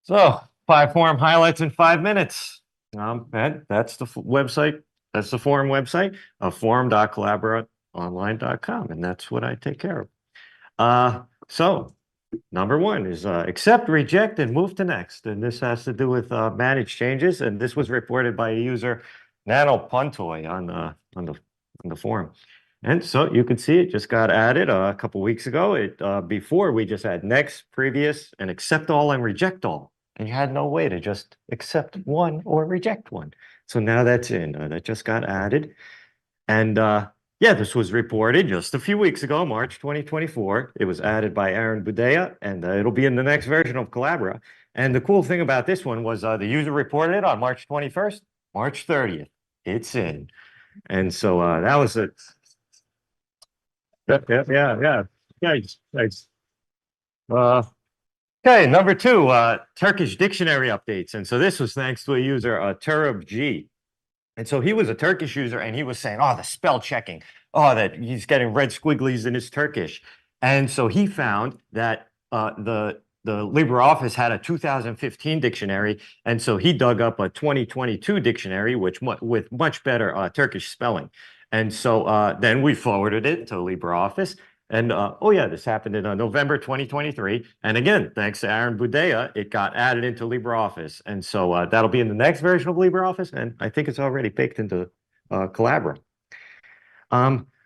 So, five forum highlights in 5 minutes. That's the website. That's the forum website, forum.collaboraonline.com, and that's what I take care of. So number one is accept, reject, and move to next. And this has to do with manage changes. And this was reported by a user, Nano Puntoy, on the forum. And so you can see it just got added a couple weeks ago. Before we just had next, previous, and accept all and reject all. And you had no way to just accept one or reject one. So now that's in. That just got added. And yeah, this was reported just a few weeks ago, March 2024. It was added by Aaron Budea, and it'll be in the next version of Collabora. And the cool thing about this one was the user reported it on March 21st, March 30th. It's in. And so that was it. Yeah. Nice, nice. Okay, number two, Turkish dictionary updates. And so this was thanks to a user, Turab G. And so he was a Turkish user and he was saying, oh, the spell checking, oh, that he's getting red squigglies in his Turkish. And so he found that the LibreOffice had a 2015 dictionary. And so he dug up a 2022 dictionary, with much better Turkish spelling. And so then we forwarded it to LibreOffice. And oh yeah, this happened in November 2023. And again, thanks to Aaron Budea, it got added into LibreOffice. And so that'll be in the next version of LibreOffice. And I think it's already baked into Collabora.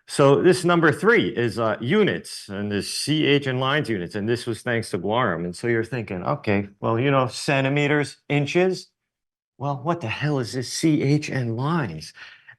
So this number three is units, and this CH and lines units. And this was thanks to Guarum. And so you're thinking, okay, well, you know, centimeters, inches. Well, what the hell is this CH and lines?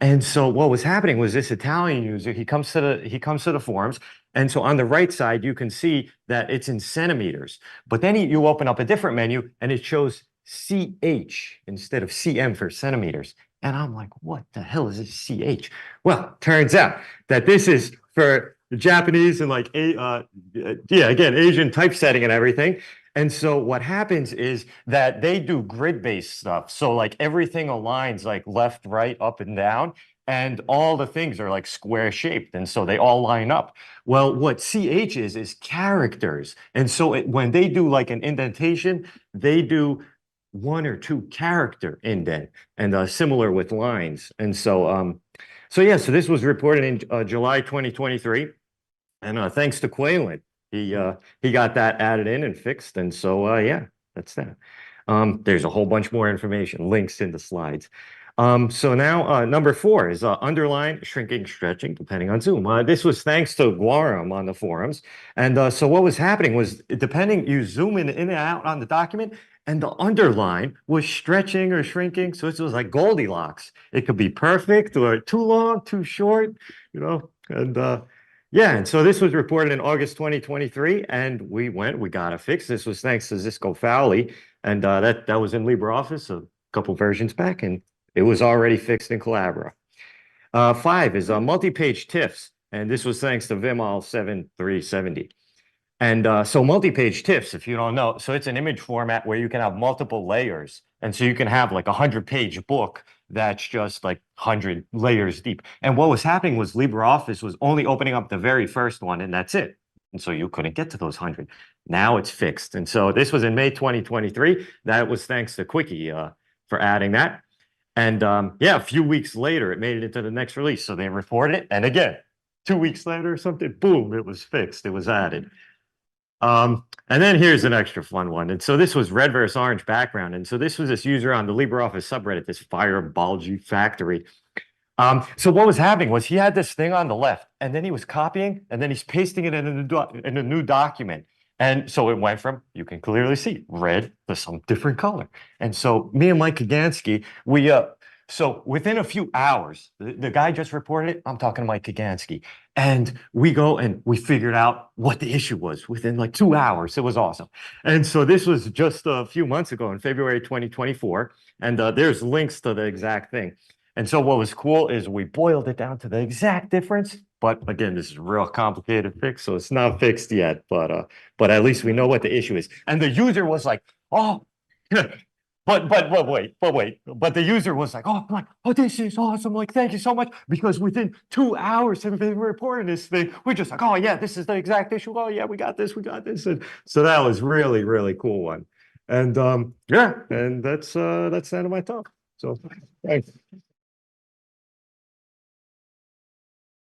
And so what was happening was this Italian user, he comes to the forums, and so on the right side you can see that it's in centimeters. But then you open up a different menu and it shows CH instead of CM for centimeters. And I'm like, what the hell is this CH? Well, turns out that this is for the Japanese and again, Asian typesetting and everything. And so what happens is that they do grid-based stuff. So like everything aligns like left, right, up, and down, and all the things are like square shaped. And so they all line up. Well, what CH is characters. And so when they do like an indentation, they do one or two character indent, and similar with lines. And so, so this was reported in July 2023. And thanks to Quaylen, he got that added in and fixed. And so yeah, that's that. There's a whole bunch more information, links in the slides. So now number four is underline, shrinking, stretching, depending on Zoom. This was thanks to Guarum on the forums. And so what was happening was, depending, you zoom in and out on the document, and the underline was stretching or shrinking. So it was like Goldilocks. It could be perfect or too long, too short, you know, and yeah, and so this was reported in August 2023, and we got it fixed. This was thanks to Zisco Fowley, and that was in LibreOffice a couple versions back, and it was already fixed in Collabora. Five is multi-page TIFFs, and this was thanks to Vimal 7370. And so multi-page TIFFs, if you don't know, so it's an image format where you can have multiple layers. And so you can have like a 100-page book that's just like 100 layers deep. And what was happening was LibreOffice was only opening up the very first one, and that's it. And so you couldn't get to those 100. Now it's fixed. And so this was in May 2023. That was thanks to Quickie for adding that. And yeah, a few weeks later, it made it into the next release. So they reported it. And again, 2 weeks later or something, boom, it was fixed. It was added. And then here's an extra fun one. And so this was red versus orange background. And so this was this user on the LibreOffice subreddit, this Firebalgy Factory. So what was happening was he had this thing on the left, and then he was copying, and then he's pasting it in a new document. And so it went from, you can clearly see, red to some different color. And so me and Mike Kagansky, so within a few hours, the guy just reported it. I'm talking to Mike Kagansky. And we go and we figured out what the issue was within like 2 hours. It was awesome. And so this was just a few months ago in February 2024. And there's links to the exact thing. And so what was cool is we boiled it down to the exact difference. But again, this is a real complicated fix, so it's not fixed yet. But at least we know what the issue is. And the user was like, oh, But wait. But the user was like, oh, like, oh, this is awesome. Like, thank you so much. Because within 2 hours of been reporting this thing, we're just like, oh, yeah, this is the exact issue. Oh, yeah, we got this. And so that was really, really cool one. And yeah, and that's the end of my talk. So thanks.